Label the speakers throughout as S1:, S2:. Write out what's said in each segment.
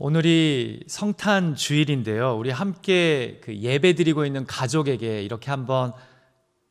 S1: 오늘이 성탄 주일인데요. 우리 함께 예배 드리고 있는 가족에게 이렇게 한번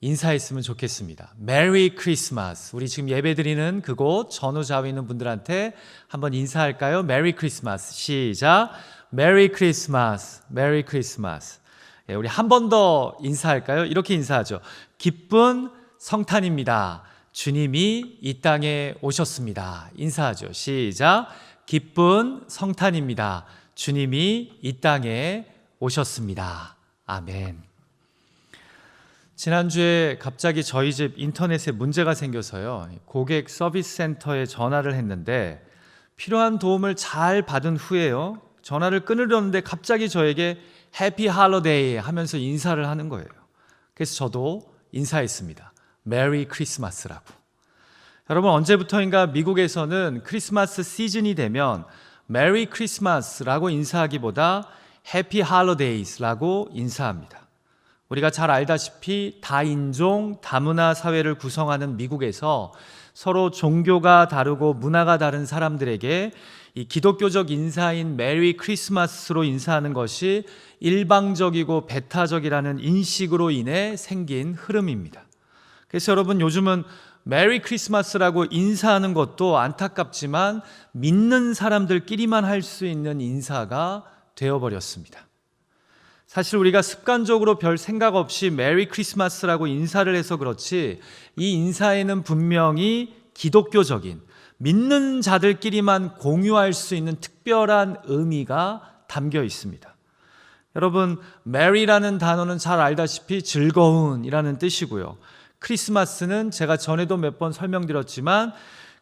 S1: 인사했으면 좋겠습니다. 메리 크리스마스. 우리 지금 예배 드리는 그곳 전후좌우에 있는 분들한테 한번 인사할까요? 메리 크리스마스. 시작. 메리 크리스마스. 메리 크리스마스. 우리 한 번 더 인사할까요? 이렇게 인사하죠. 기쁜 성탄입니다. 주님이 이 땅에 오셨습니다. 인사하죠. 시작. 기쁜 성탄입니다. 주님이 이 땅에 오셨습니다. 아멘. 지난주에 갑자기 저희 집 인터넷에 문제가 생겨서요. 고객 서비스 센터에 전화를 했는데 필요한 도움을 잘 받은 후에요. 전화를 끊으려는데 갑자기 저에게 해피 할로데이 하면서 인사를 하는 거예요. 그래서 저도 인사했습니다. 메리 크리스마스라고. 여러분, 언제부터인가 미국에서는 크리스마스 시즌이 되면 메리 크리스마스라고 인사하기보다 해피 할로데이스라고 인사합니다. 우리가 잘 알다시피 다인종, 다문화 사회를 구성하는 미국에서 서로 종교가 다르고 문화가 다른 사람들에게 이 기독교적 인사인 메리 크리스마스로 인사하는 것이 일방적이고 배타적이라는 인식으로 인해 생긴 흐름입니다. 그래서 여러분, 요즘은 메리 크리스마스라고 인사하는 것도 안타깝지만 믿는 사람들끼리만 할 수 있는 인사가 되어버렸습니다. 사실 우리가 습관적으로 별 생각 없이 메리 크리스마스라고 인사를 해서 그렇지 이 인사에는 분명히 기독교적인 믿는 자들끼리만 공유할 수 있는 특별한 의미가 담겨 있습니다. 여러분, 메리라는 단어는 잘 알다시피 즐거운이라는 뜻이고요. 크리스마스는 제가 전에도 몇 번 설명드렸지만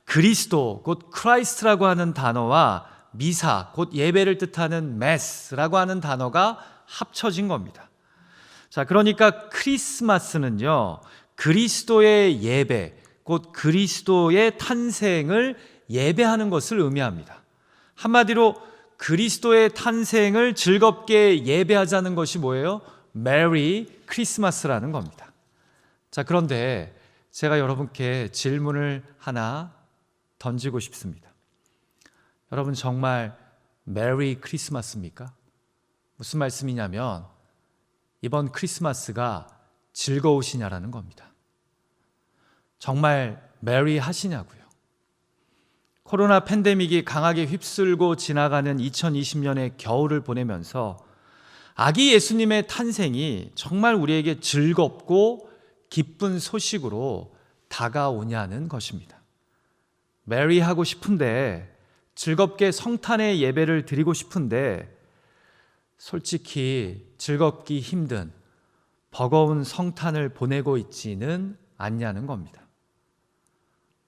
S1: 그리스도, 곧 크라이스트라고 하는 단어와 미사, 곧 예배를 뜻하는 메스라고 하는 단어가 합쳐진 겁니다. 자, 그러니까 크리스마스는요, 그리스도의 예배, 곧 그리스도의 탄생을 예배하는 것을 의미합니다. 한마디로 그리스도의 탄생을 즐겁게 예배하자는 것이 뭐예요? 메리 크리스마스라는 겁니다. 자, 그런데 제가 여러분께 질문을 하나 던지고 싶습니다. 여러분, 정말 메리 크리스마스입니까? 무슨 말씀이냐면 이번 크리스마스가 즐거우시냐라는 겁니다. 정말 메리 하시냐고요. 코로나 팬데믹이 강하게 휩쓸고 지나가는 2020년의 겨울을 보내면서 아기 예수님의 탄생이 정말 우리에게 즐겁고 기쁜 소식으로 다가오냐는 것입니다. 메리 하고 싶은데, 즐겁게 성탄의 예배를 드리고 싶은데 솔직히 즐겁기 힘든 버거운 성탄을 보내고 있지는 않냐는 겁니다.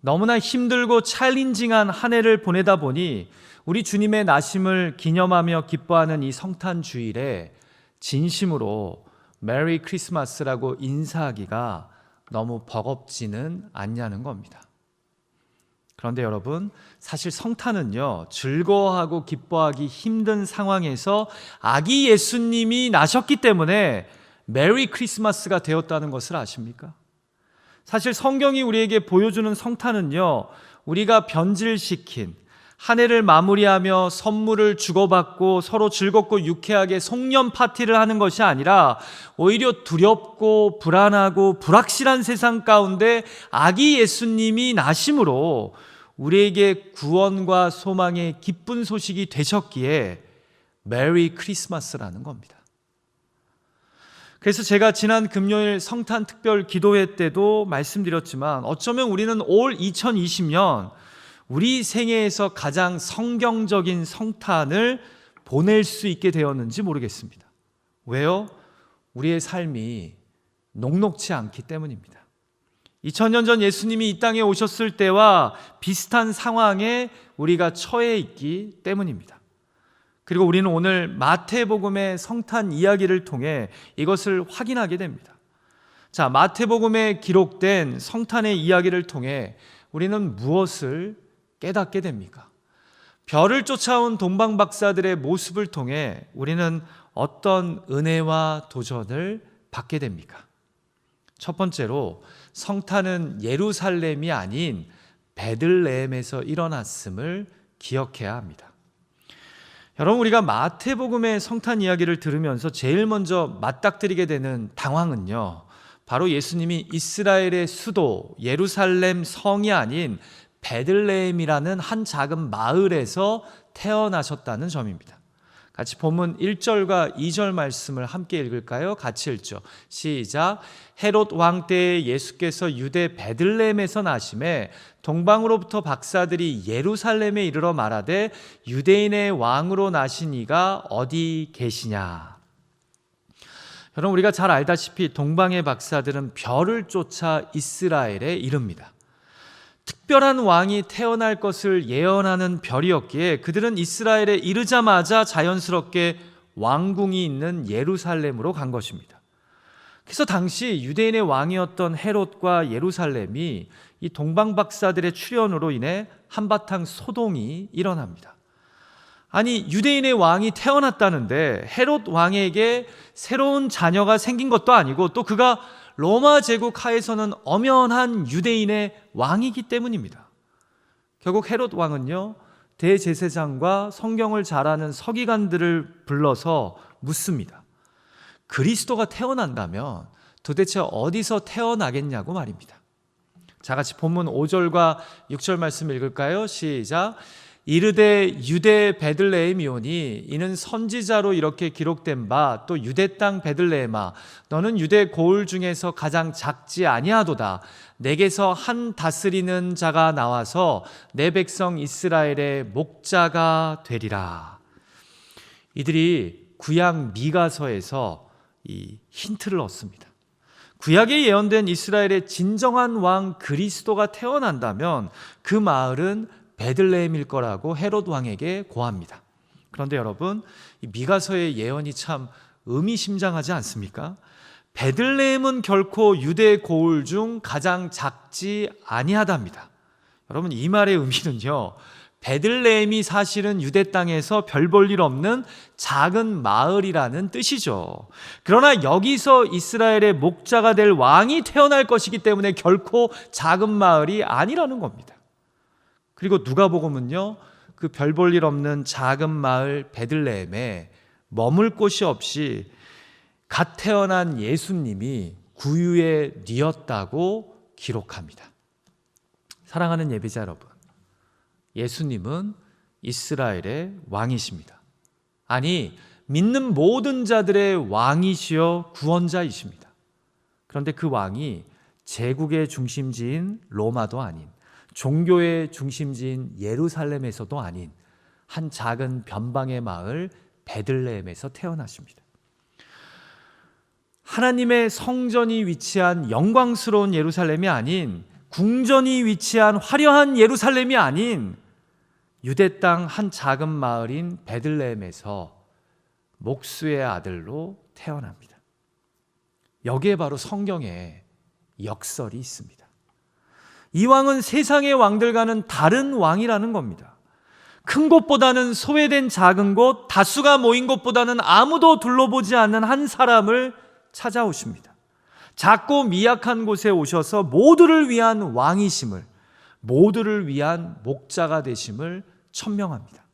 S1: 너무나 힘들고 챌린징한 한 해를 보내다 보니 우리 주님의 나심을 기념하며 기뻐하는 이 성탄 주일에 진심으로 메리 크리스마스라고 인사하기가 너무 버겁지는 않냐는 겁니다. 그런데 여러분, 사실 성탄은요, 즐거워하고 기뻐하기 힘든 상황에서 아기 예수님이 나셨기 때문에 메리 크리스마스가 되었다는 것을 아십니까? 사실 성경이 우리에게 보여주는 성탄은요, 우리가 변질시킨 한 해를 마무리하며 선물을 주고받고 서로 즐겁고 유쾌하게 송년 파티를 하는 것이 아니라 오히려 두렵고 불안하고 불확실한 세상 가운데 아기 예수님이 나심으로 우리에게 구원과 소망의 기쁜 소식이 되셨기에 메리 크리스마스라는 겁니다. 그래서 제가 지난 금요일 성탄 특별 기도회 때도 말씀드렸지만 어쩌면 우리는 올 2020년 우리 생애에서 가장 성경적인 성탄을 보낼 수 있게 되었는지 모르겠습니다. 왜요? 우리의 삶이 녹록치 않기 때문입니다. 2000년 전 예수님이 이 땅에 오셨을 때와 비슷한 상황에 우리가 처해 있기 때문입니다. 그리고 우리는 오늘 마태복음의 성탄 이야기를 통해 이것을 확인하게 됩니다. 자, 마태복음에 기록된 성탄의 이야기를 통해 우리는 무엇을 깨닫게 됩니까? 별을 쫓아온 동방박사들의 모습을 통해 우리는 어떤 은혜와 도전을 받게 됩니까? 첫 번째로 성탄은 예루살렘이 아닌 베들레헴에서 일어났음을 기억해야 합니다. 여러분, 우리가 마태복음의 성탄 이야기를 들으면서 제일 먼저 맞닥뜨리게 되는 당황은요, 바로 예수님이 이스라엘의 수도 예루살렘 성이 아닌 베들레헴이라는 한 작은 마을에서 태어나셨다는 점입니다. 같이 본문 1절과 2절 말씀을 함께 읽을까요? 같이 읽죠. 시작. 헤롯 왕 때에 예수께서 유대 베들레헴에서 나심에 동방으로부터 박사들이 예루살렘에 이르러 말하되 유대인의 왕으로 나신 이가 어디 계시냐. 여러분, 우리가 잘 알다시피 동방의 박사들은 별을 쫓아 이스라엘에 이릅니다. 특별한 왕이 태어날 것을 예언하는 별이었기에 그들은 이스라엘에 이르자마자 자연스럽게 왕궁이 있는 예루살렘으로 간 것입니다. 그래서 당시 유대인의 왕이었던 헤롯과 예루살렘이 이 동방 박사들의 출현으로 인해 한바탕 소동이 일어납니다. 아니, 유대인의 왕이 태어났다는데 헤롯 왕에게 새로운 자녀가 생긴 것도 아니고 또 그가 로마 제국 하에서는 엄연한 유대인의 왕이기 때문입니다. 결국 헤롯 왕은요, 대제사장과 성경을 잘 아는 서기관들을 불러서 묻습니다. 그리스도가 태어난다면 도대체 어디서 태어나겠냐고 말입니다. 자, 같이 본문 5절과 6절 말씀 읽을까요? 시작. 이르되 유대 베들레헴이오니 이는 선지자로 이렇게 기록된 바 또 유대 땅 베들레헴아 너는 유대 고을 중에서 가장 작지 아니하도다. 내게서 한 다스리는 자가 나와서 내 백성 이스라엘의 목자가 되리라. 이들이 구약 미가서에서 이 힌트를 얻습니다. 구약에 예언된 이스라엘의 진정한 왕 그리스도가 태어난다면 그 마을은 베들레헴일 거라고 헤롯 왕에게 고합니다. 그런데 여러분, 이 미가서의 예언이 참 의미심장하지 않습니까? 베들레헴은 결코 유대 고을 중 가장 작지 아니하답니다. 여러분, 이 말의 의미는요, 베들레헴이 사실은 유대 땅에서 별 볼 일 없는 작은 마을이라는 뜻이죠. 그러나 여기서 이스라엘의 목자가 될 왕이 태어날 것이기 때문에 결코 작은 마을이 아니라는 겁니다. 그리고 누가복음은요, 그 별 볼 일 없는 작은 마을 베들레헴에 머물 곳이 없이 갓 태어난 예수님이 구유에 뉘었다고 기록합니다. 사랑하는 예배자 여러분, 예수님은 이스라엘의 왕이십니다. 아니, 믿는 모든 자들의 왕이시여 구원자이십니다. 그런데 그 왕이 제국의 중심지인 로마도 아닌, 종교의 중심지인 예루살렘에서도 아닌 한 작은 변방의 마을 베들레헴에서 태어나십니다. 하나님의 성전이 위치한 영광스러운 예루살렘이 아닌, 궁전이 위치한 화려한 예루살렘이 아닌 유대 땅 한 작은 마을인 베들레헴에서 목수의 아들로 태어납니다. 여기에 바로 성경에 역설이 있습니다. 이 왕은 세상의 왕들과는 다른 왕이라는 겁니다. 큰 곳보다는 소외된 작은 곳, 다수가 모인 곳보다는 아무도 둘러보지 않는 한 사람을 찾아오십니다. 작고 미약한 곳에 오셔서 모두를 위한 왕이심을, 모두를 위한 목자가 되심을 천명합니다.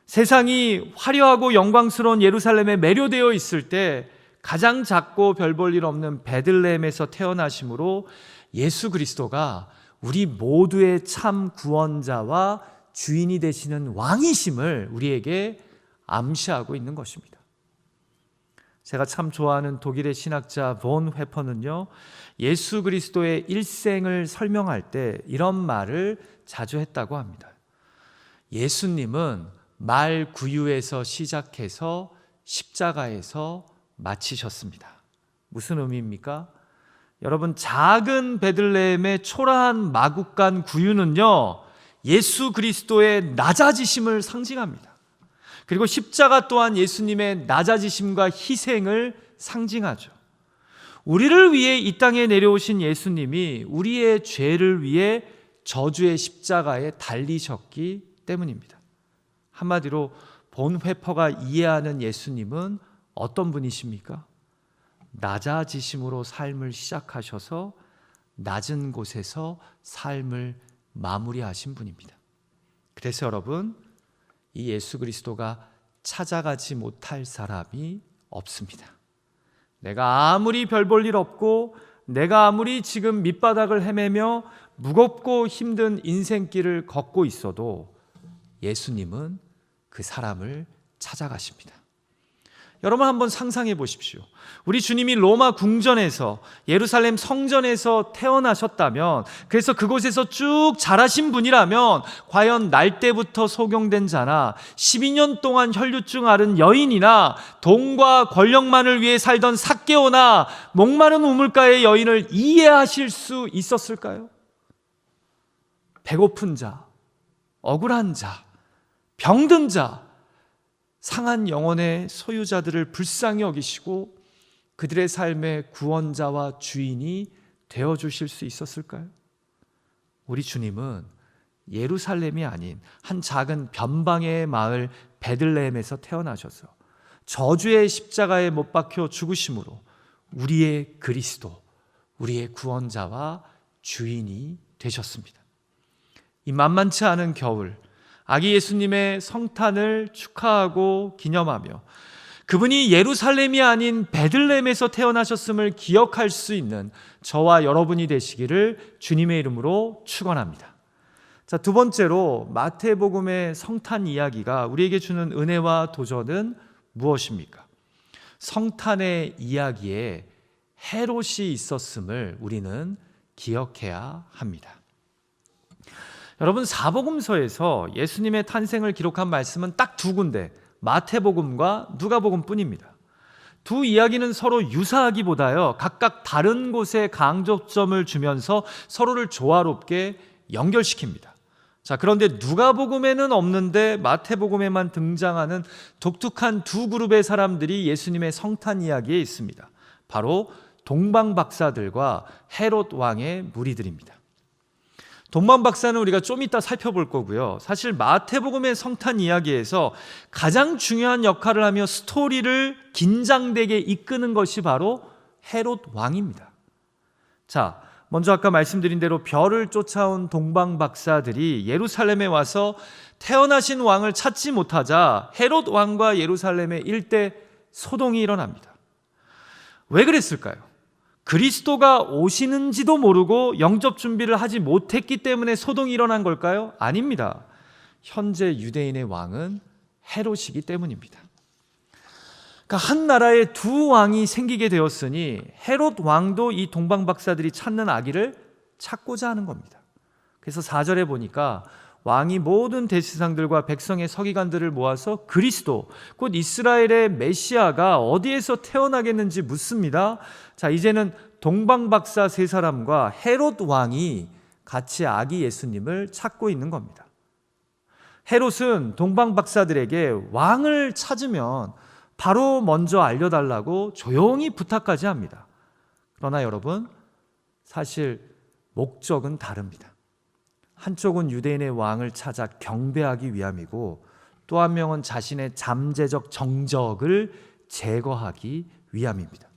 S1: 세상이 화려하고 영광스러운 예루살렘에 매료되어 있을 때 가장 작고 별 볼 일 없는 베들레헴에서 태어나심으로 예수 그리스도가 우리 모두의 참 구원자와 주인이 되시는 왕이심을 우리에게 암시하고 있는 것입니다. 제가 참 좋아하는 독일의 신학자 본 회퍼는요, 예수 그리스도의 일생을 설명할 때 이런 말을 자주 했다고 합니다. 예수님은 말 구유에서 시작해서 십자가에서 마치셨습니다. 무슨 의미입니까? 여러분, 작은 베들레헴의 초라한 마국간 구유는요, 예수 그리스도의 낮아지심을 상징합니다. 그리고 십자가 또한 예수님의 낮아지심과 희생을 상징하죠. 우리를 위해 이 땅에 내려오신 예수님이 우리의 죄를 위해 저주의 십자가에 달리셨기 때문입니다. 한마디로 본 회퍼가 이해하는 예수님은 어떤 분이십니까? 낮아지심으로 삶을 시작하셔서 낮은 곳에서 삶을 마무리하신 분입니다. 그래서 여러분, 이 예수 그리스도가 찾아가지 못할 사람이 없습니다. 내가 아무리 별 볼 일 없고 내가 아무리 지금 밑바닥을 헤매며 무겁고 힘든 인생길을 걷고 있어도 예수님은 그 사람을 찾아가십니다. 여러분 한번 상상해 보십시오. 우리 주님이 로마 궁전에서 예루살렘 성전에서 태어나셨다면, 그래서 그곳에서 쭉 자라신 분이라면 과연 날 때부터 소경된 자나 12년 동안 혈류증 앓은 여인이나 돈과 권력만을 위해 살던 삭개오나 목마른 우물가의 여인을 이해하실 수 있었을까요? 배고픈 자, 억울한 자, 병든 자, 상한 영혼의 소유자들을 불쌍히 여기시고 그들의 삶의 구원자와 주인이 되어주실 수 있었을까요? 우리 주님은 예루살렘이 아닌 한 작은 변방의 마을 베들레헴에서 태어나셔서 저주의 십자가에 못 박혀 죽으심으로 우리의 그리스도, 우리의 구원자와 주인이 되셨습니다. 이 만만치 않은 겨울, 아기 예수님의 성탄을 축하하고 기념하며 그분이 예루살렘이 아닌 베들레헴에서 태어나셨음을 기억할 수 있는 저와 여러분이 되시기를 주님의 이름으로 축원합니다. 자, 두 번째로 마태복음의 성탄 이야기가 우리에게 주는 은혜와 도전은 무엇입니까? 성탄의 이야기에 헤롯이 있었음을 우리는 기억해야 합니다. 여러분, 사복음서에서 예수님의 탄생을 기록한 말씀은 딱 두 군데, 마태복음과 누가복음뿐입니다. 두 이야기는 서로 유사하기보다요, 각각 다른 곳에 강조점을 주면서 서로를 조화롭게 연결시킵니다. 자, 그런데 누가복음에는 없는데 마태복음에만 등장하는 독특한 두 그룹의 사람들이 예수님의 성탄 이야기에 있습니다. 바로 동방박사들과 헤롯 왕의 무리들입니다. 동방박사는 우리가 좀 이따 살펴볼 거고요. 사실 마태복음의 성탄 이야기에서 가장 중요한 역할을 하며 스토리를 긴장되게 이끄는 것이 바로 헤롯 왕입니다. 자, 먼저 아까 말씀드린 대로 별을 쫓아온 동방박사들이 예루살렘에 와서 태어나신 왕을 찾지 못하자 헤롯 왕과 예루살렘의 일대 소동이 일어납니다. 왜 그랬을까요? 그리스도가 오시는지도 모르고 영접 준비를 하지 못했기 때문에 소동이 일어난 걸까요? 아닙니다. 현재 유대인의 왕은 헤롯이기 때문입니다. 그러니까 한 나라에 두 왕이 생기게 되었으니 헤롯 왕도 이 동방박사들이 찾는 아기를 찾고자 하는 겁니다. 그래서 4절에 보니까 왕이 모든 대제사장들과 백성의 서기관들을 모아서 그리스도, 곧 이스라엘의 메시아가 어디에서 태어나겠는지 묻습니다. 자, 이제는 동방박사 세 사람과 헤롯 왕이 같이 아기 예수님을 찾고 있는 겁니다. 헤롯은 동방박사들에게 왕을 찾으면 바로 먼저 알려달라고 조용히 부탁까지 합니다. 그러나 여러분, 사실 목적은 다릅니다. 한쪽은 유대인의 왕을 찾아 경배하기 위함이고 또 한 명은 자신의 잠재적 정적을 제거하기 위함입니다.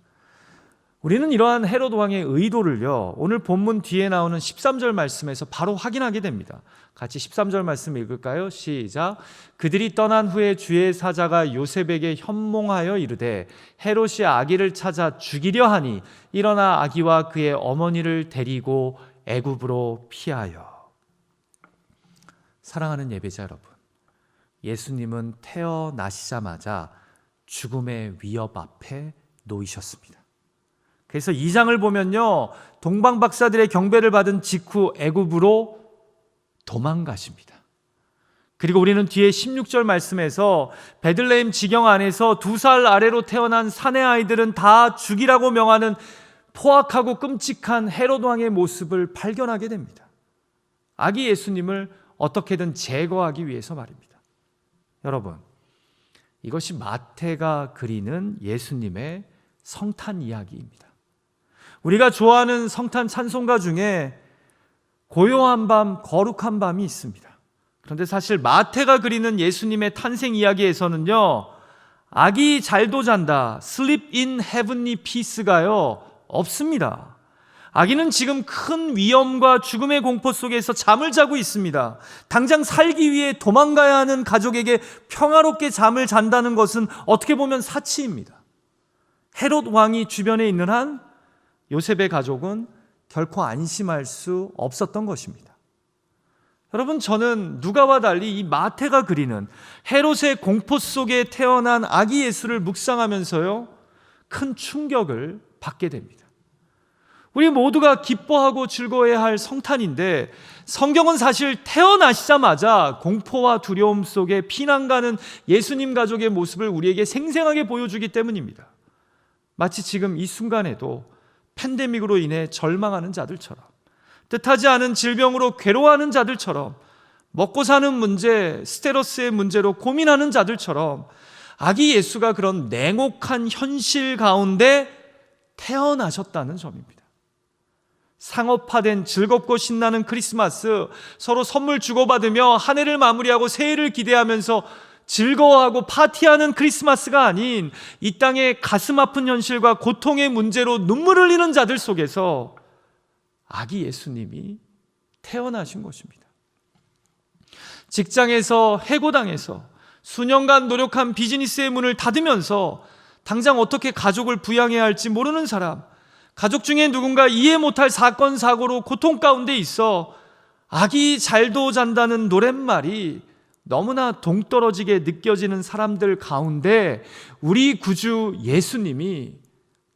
S1: 우리는 이러한 헤롯 왕의 의도를요, 오늘 본문 뒤에 나오는 13절 말씀에서 바로 확인하게 됩니다. 같이 13절 말씀 읽을까요? 시작. 그들이 떠난 후에 주의 사자가 요셉에게 현몽하여 이르되 헤롯이 아기를 찾아 죽이려 하니 일어나 아기와 그의 어머니를 데리고 애굽으로 피하여. 사랑하는 예배자 여러분, 예수님은 태어나시자마자 죽음의 위협 앞에 놓이셨습니다. 그래서 2장을 보면요, 동방박사들의 경배를 받은 직후 애굽으로 도망가십니다. 그리고 우리는 뒤에 16절 말씀에서 베들레헴 지경 안에서 2살 아래로 태어난 사내 아이들은 다 죽이라고 명하는 포악하고 끔찍한 헤롯 왕의 모습을 발견하게 됩니다. 아기 예수님을 어떻게든 제거하기 위해서 말입니다. 여러분, 이것이 마태가 그리는 예수님의 성탄 이야기입니다. 우리가 좋아하는 성탄 찬송가 중에 고요한 밤, 거룩한 밤이 있습니다. 그런데 사실 마태가 그리는 예수님의 탄생 이야기에서는요, 아기 잘도 잔다, sleep in heavenly peace가요, 없습니다. 아기는 지금 큰 위험과 죽음의 공포 속에서 잠을 자고 있습니다. 당장 살기 위해 도망가야 하는 가족에게 평화롭게 잠을 잔다는 것은 어떻게 보면 사치입니다. 헤롯 왕이 주변에 있는 한 요셉의 가족은 결코 안심할 수 없었던 것입니다. 여러분, 저는 누가와 달리 이 마태가 그리는 헤롯의 공포 속에 태어난 아기 예수를 묵상하면서요, 큰 충격을 받게 됩니다. 우리 모두가 기뻐하고 즐거워해야 할 성탄인데, 성경은 사실 태어나시자마자 공포와 두려움 속에 피난 가는 예수님 가족의 모습을 우리에게 생생하게 보여주기 때문입니다. 마치 지금 이 순간에도 팬데믹으로 인해 절망하는 자들처럼, 뜻하지 않은 질병으로 괴로워하는 자들처럼, 먹고 사는 문제, 스테러스의 문제로 고민하는 자들처럼 아기 예수가 그런 냉혹한 현실 가운데 태어나셨다는 점입니다. 상업화된 즐겁고 신나는 크리스마스, 서로 선물 주고받으며 한 해를 마무리하고 새해를 기대하면서 즐거워하고 파티하는 크리스마스가 아닌 이 땅의 가슴 아픈 현실과 고통의 문제로 눈물을 흘리는 자들 속에서 아기 예수님이 태어나신 것입니다. 직장에서 해고당해서 수년간 노력한 비즈니스의 문을 닫으면서 당장 어떻게 가족을 부양해야 할지 모르는 사람, 가족 중에 누군가 이해 못할 사건 사고로 고통 가운데 있어 아기 잘도 잔다는 노랫말이 너무나 동떨어지게 느껴지는 사람들 가운데 우리 구주 예수님이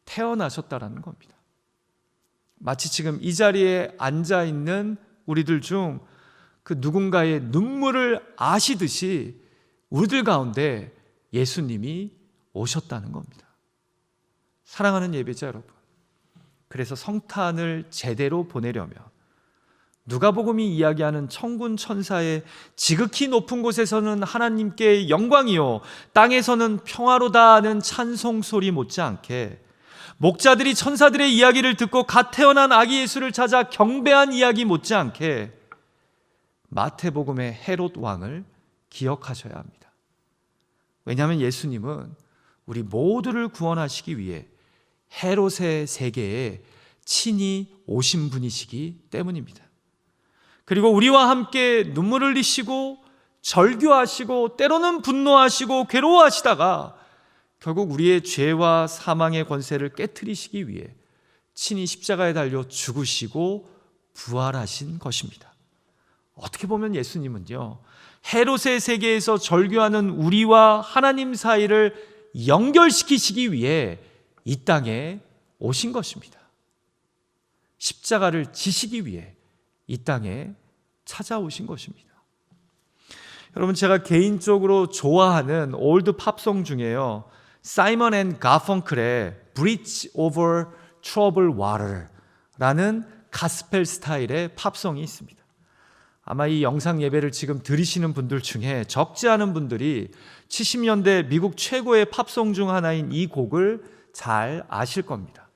S1: 태어나셨다라는 겁니다. 마치 지금 이 자리에 앉아 있는 우리들 중 그 누군가의 눈물을 아시듯이 우리들 가운데 예수님이 오셨다는 겁니다. 사랑하는 예배자 여러분, 그래서 성탄을 제대로 보내려면 누가복음이 이야기하는 천군 천사의 지극히 높은 곳에서는 하나님께 영광이요 땅에서는 평화로다 하는 찬송 소리 못지않게 목자들이 천사들의 이야기를 듣고 갓 태어난 아기 예수를 찾아 경배한 이야기 못지않게 마태복음의 헤롯 왕을 기억하셔야 합니다. 왜냐하면 예수님은 우리 모두를 구원하시기 위해 헤롯의 세계에 친히 오신 분이시기 때문입니다. 그리고 우리와 함께 눈물을 흘리시고 절규하시고 때로는 분노하시고 괴로워하시다가 결국 우리의 죄와 사망의 권세를 깨트리시기 위해 친히 십자가에 달려 죽으시고 부활하신 것입니다. 어떻게 보면 예수님은요, 헤롯의 세계에서 절규하는 우리와 하나님 사이를 연결시키시기 위해 이 땅에 오신 것입니다. 십자가를 지시기 위해 이 땅에 찾아오신 것입니다. 여러분, 제가 개인적으로 좋아하는 올드 팝송 중에요, 사이먼 앤 가펑클의 Bridge Over Troubled Water라는 가스펠 스타일의 팝송이 있습니다. 아마 이 영상 예배를 지금 들으시는 분들 중에 적지 않은 분들이 70년대 미국 최고의 팝송 중 하나인 이 곡을 잘 아실 겁니다.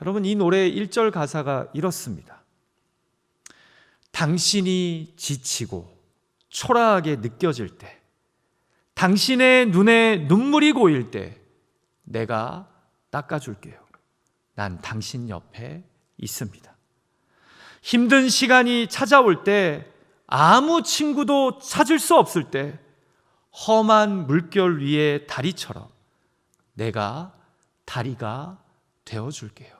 S1: 여러분, 이 노래의 1절 가사가 이렇습니다. 당신이 지치고 초라하게 느껴질 때, 당신의 눈에 눈물이 고일 때 내가 닦아줄게요. 난 당신 옆에 있습니다. 힘든 시간이 찾아올 때, 아무 친구도 찾을 수 없을 때 험한 물결 위의 다리처럼 내가 다리가 되어줄게요.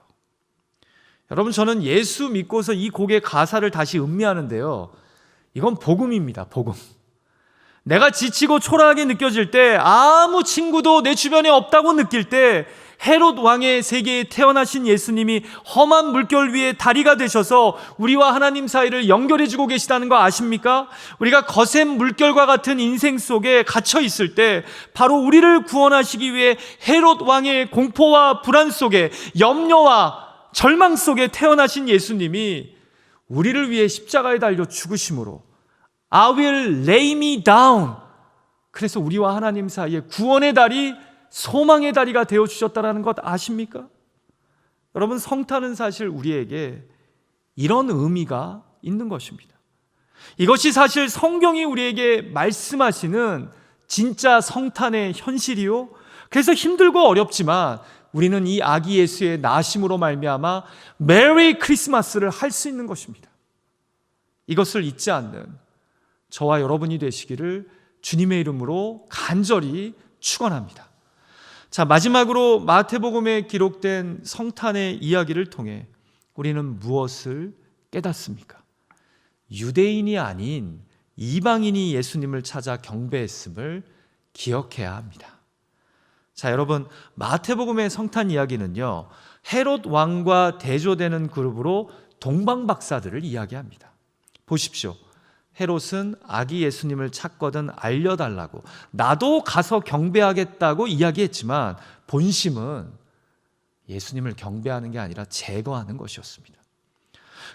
S1: 여러분, 저는 예수 믿고서 이 곡의 가사를 다시 음미하는데요, 이건 복음입니다. 복음. 내가 지치고 초라하게 느껴질 때, 아무 친구도 내 주변에 없다고 느낄 때 헤롯 왕의 세계에 태어나신 예수님이 험한 물결 위에 다리가 되셔서 우리와 하나님 사이를 연결해주고 계시다는 거 아십니까? 우리가 거센 물결과 같은 인생 속에 갇혀 있을 때 바로 우리를 구원하시기 위해 헤롯 왕의 공포와 불안 속에, 염려와 절망 속에 태어나신 예수님이 우리를 위해 십자가에 달려 죽으심으로 I will lay me down, 그래서 우리와 하나님 사이에 구원의 다리, 소망의 다리가 되어주셨다는 것 아십니까? 여러분, 성탄은 사실 우리에게 이런 의미가 있는 것입니다. 이것이 사실 성경이 우리에게 말씀하시는 진짜 성탄의 현실이요, 그래서 힘들고 어렵지만 우리는 이 아기 예수의 나심으로 말미암아 메리 크리스마스를 할 수 있는 것입니다. 이것을 잊지 않는 저와 여러분이 되시기를 주님의 이름으로 간절히 축원합니다. 자, 마지막으로 마태복음에 기록된 성탄의 이야기를 통해 우리는 무엇을 깨닫습니까? 유대인이 아닌 이방인이 예수님을 찾아 경배했음을 기억해야 합니다. 자, 여러분, 마태복음의 성탄 이야기는요, 헤롯 왕과 대조되는 그룹으로 동방박사들을 이야기합니다. 보십시오. 헤롯은 아기 예수님을 찾거든 알려달라고, 나도 가서 경배하겠다고 이야기했지만 본심은 예수님을 경배하는 게 아니라 제거하는 것이었습니다.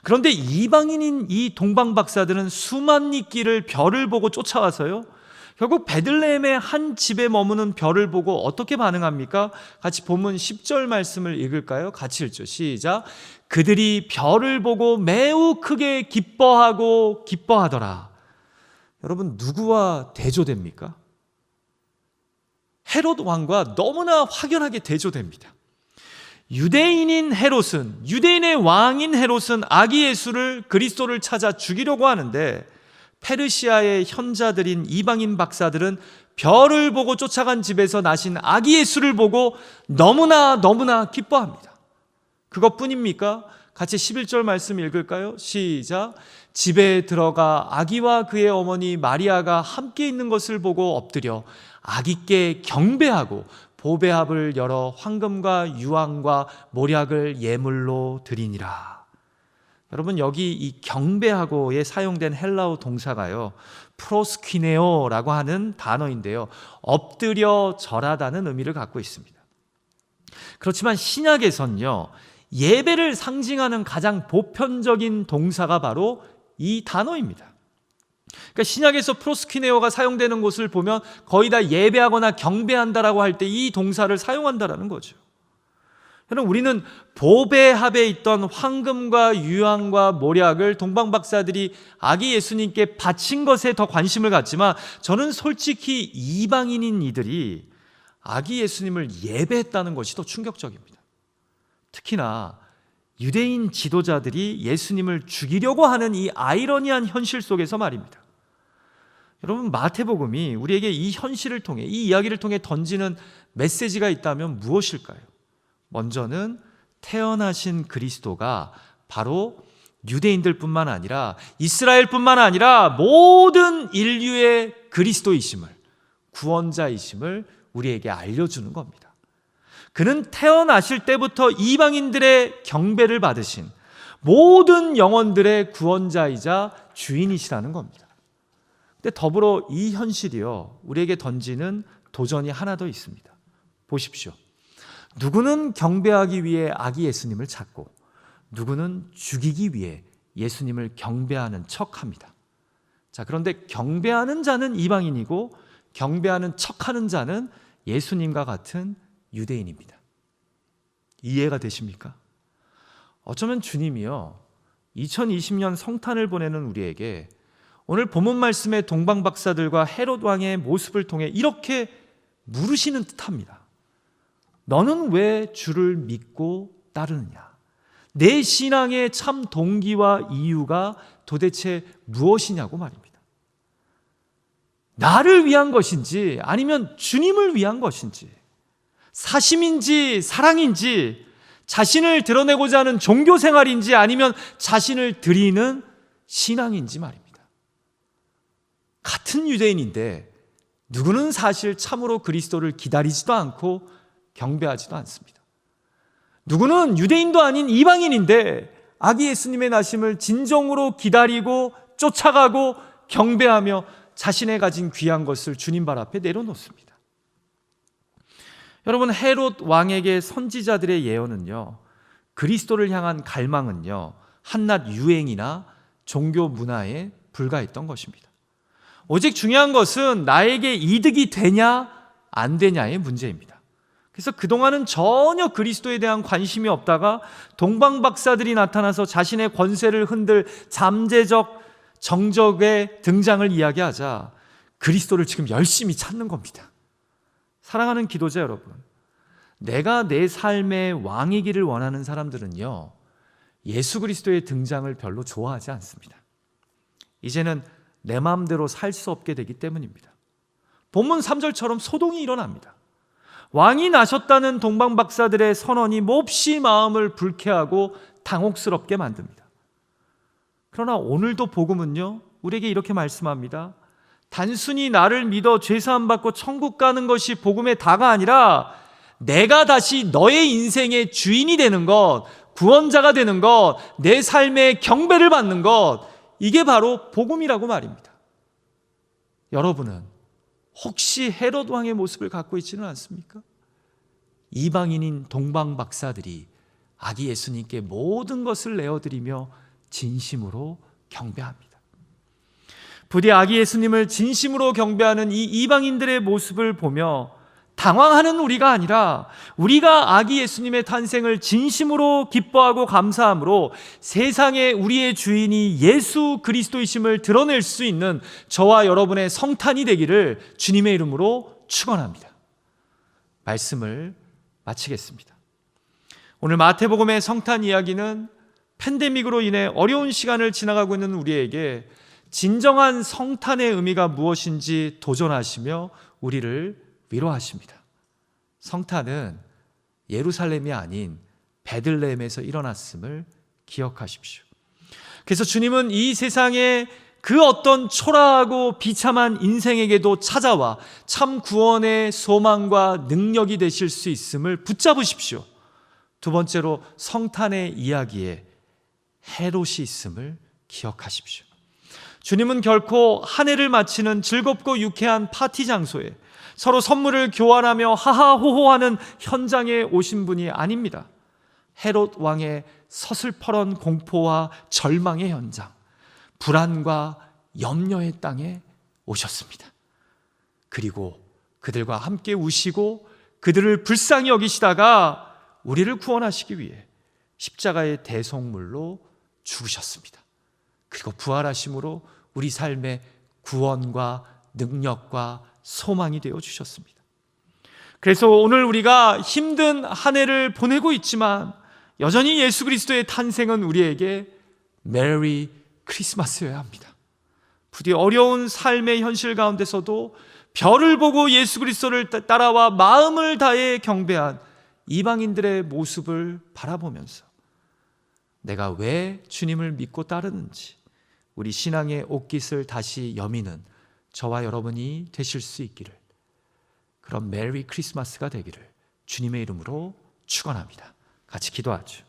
S1: 그런데 이방인인 이 동방박사들은 수만 리길을 별을 보고 쫓아와서요, 결국 베들레헴의 한 집에 머무는 별을 보고 어떻게 반응합니까? 같이 본문 10절 말씀을 읽을까요? 같이 읽죠. 시작. 그들이 별을 보고 매우 크게 기뻐하더라. 여러분, 누구와 대조됩니까? 헤롯 왕과 너무나 확연하게 대조됩니다. 유대인인 헤롯은, 유대인의 왕인 헤롯은 아기 예수를, 그리스도를 찾아 죽이려고 하는데, 페르시아의 현자들인 이방인 박사들은 별을 보고 쫓아간 집에서 나신 아기 예수를 보고 너무나 기뻐합니다. 그것뿐입니까? 같이 11절 말씀 읽을까요? 시작. 집에 들어가 아기와 그의 어머니 마리아가 함께 있는 것을 보고 엎드려 아기께 경배하고 보배합을 열어 황금과 유황과 모략을 예물로 드리니라. 여러분, 여기 이 경배하고에 사용된 헬라어 동사가요, 프로스퀴네오라고 하는 단어인데요, 엎드려 절하다는 의미를 갖고 있습니다. 그렇지만 신약에선요, 예배를 상징하는 가장 보편적인 동사가 바로 이 단어입니다. 그러니까 신약에서 프로스퀴네오가 사용되는 곳을 보면 거의 다 예배하거나 경배한다라고 할 때 이 동사를 사용한다라는 거죠. 여러분, 우리는 보배합에 있던 황금과 유황과 모략을 동방박사들이 아기 예수님께 바친 것에 더 관심을 갖지만, 저는 솔직히 이방인인 이들이 아기 예수님을 예배했다는 것이 더 충격적입니다. 특히나 유대인 지도자들이 예수님을 죽이려고 하는 이 아이러니한 현실 속에서 말입니다. 여러분, 마태복음이 우리에게 이 현실을 통해, 이 이야기를 통해 던지는 메시지가 있다면 무엇일까요? 먼저는 태어나신 그리스도가 바로 유대인들뿐만 아니라 이스라엘뿐만 아니라 모든 인류의 그리스도이심을, 구원자이심을 우리에게 알려주는 겁니다. 그는 태어나실 때부터 이방인들의 경배를 받으신 모든 영혼들의 구원자이자 주인이시라는 겁니다. 근데 더불어 이 현실이요, 우리에게 던지는 도전이 하나 더 있습니다. 보십시오. 누구는 경배하기 위해 아기 예수님을 찾고, 누구는 죽이기 위해 예수님을 경배하는 척합니다. 자, 그런데 경배하는 자는 이방인이고 경배하는 척하는 자는 예수님과 같은 유대인입니다. 이해가 되십니까? 어쩌면 주님이요, 2020년 성탄을 보내는 우리에게 오늘 본문 말씀의 동방박사들과 헤롯 왕의 모습을 통해 이렇게 물으시는 듯합니다. 너는 왜 주를 믿고 따르느냐? 내 신앙의 참 동기와 이유가 도대체 무엇이냐고 말입니다. 나를 위한 것인지 아니면 주님을 위한 것인지, 사심인지 사랑인지, 자신을 드러내고자 하는 종교 생활인지 아니면 자신을 드리는 신앙인지 말입니다. 같은 유대인인데 누구는 사실 참으로 그리스도를 기다리지도 않고 경배하지도 않습니다. 누구는 유대인도 아닌 이방인인데 아기 예수님의 나심을 진정으로 기다리고 쫓아가고 경배하며 자신의 가진 귀한 것을 주님 발 앞에 내려놓습니다. 여러분, 헤롯 왕에게 선지자들의 예언은요, 그리스도를 향한 갈망은요, 한낱 유행이나 종교 문화에 불과했던 것입니다. 오직 중요한 것은 나에게 이득이 되냐 안 되냐의 문제입니다. 그래서 그동안은 전혀 그리스도에 대한 관심이 없다가 동방박사들이 나타나서 자신의 권세를 흔들 잠재적 정적의 등장을 이야기하자 그리스도를 지금 열심히 찾는 겁니다. 사랑하는 기도자 여러분, 내가 내 삶의 왕이기를 원하는 사람들은요, 예수 그리스도의 등장을 별로 좋아하지 않습니다. 이제는 내 마음대로 살 수 없게 되기 때문입니다. 본문 3절처럼 소동이 일어납니다. 왕이 나셨다는 동방박사들의 선언이 몹시 마음을 불쾌하고 당혹스럽게 만듭니다. 그러나 오늘도 복음은요, 우리에게 이렇게 말씀합니다. 단순히 나를 믿어 죄사함 받고 천국 가는 것이 복음의 다가 아니라 내가 다시 너의 인생의 주인이 되는 것, 구원자가 되는 것, 내 삶의 경배를 받는 것, 이게 바로 복음이라고 말입니다. 여러분은 혹시 헤롯 왕의 모습을 갖고 있지는 않습니까? 이방인인 동방 박사들이 아기 예수님께 모든 것을 내어드리며 진심으로 경배합니다. 부디 아기 예수님을 진심으로 경배하는 이 이방인들의 모습을 보며 당황하는 우리가 아니라 우리가 아기 예수님의 탄생을 진심으로 기뻐하고 감사함으로 세상에 우리의 주인이 예수 그리스도이심을 드러낼 수 있는 저와 여러분의 성탄이 되기를 주님의 이름으로 축원합니다. 말씀을 마치겠습니다. 오늘 마태복음의 성탄 이야기는 팬데믹으로 인해 어려운 시간을 지나가고 있는 우리에게 진정한 성탄의 의미가 무엇인지 도전하시며 우리를 위로하십니다. 성탄은 예루살렘이 아닌 베들레헴에서 일어났음을 기억하십시오. 그래서 주님은 이 세상에 그 어떤 초라하고 비참한 인생에게도 찾아와 참 구원의 소망과 능력이 되실 수 있음을 붙잡으십시오. 두 번째로 성탄의 이야기에 헤롯이 있음을 기억하십시오. 주님은 결코 한 해를 마치는 즐겁고 유쾌한 파티 장소에 서로 선물을 교환하며 하하호호하는 현장에 오신 분이 아닙니다. 헤롯 왕의 서슬퍼런 공포와 절망의 현장, 불안과 염려의 땅에 오셨습니다. 그리고 그들과 함께 우시고 그들을 불쌍히 여기시다가 우리를 구원하시기 위해 십자가의 대속물로 죽으셨습니다. 그리고 부활하심으로 우리 삶의 구원과 능력과 소망이 되어 주셨습니다. 그래서 오늘 우리가 힘든 한 해를 보내고 있지만 여전히 예수 그리스도의 탄생은 우리에게 메리 크리스마스여야 합니다. 부디 어려운 삶의 현실 가운데서도 별을 보고 예수 그리스도를 따라와 마음을 다해 경배한 이방인들의 모습을 바라보면서 내가 왜 주님을 믿고 따르는지 우리 신앙의 옷깃을 다시 여미는 저와 여러분이 되실 수 있기를, 그런 메리 크리스마스가 되기를 주님의 이름으로 축원합니다. 같이 기도하죠.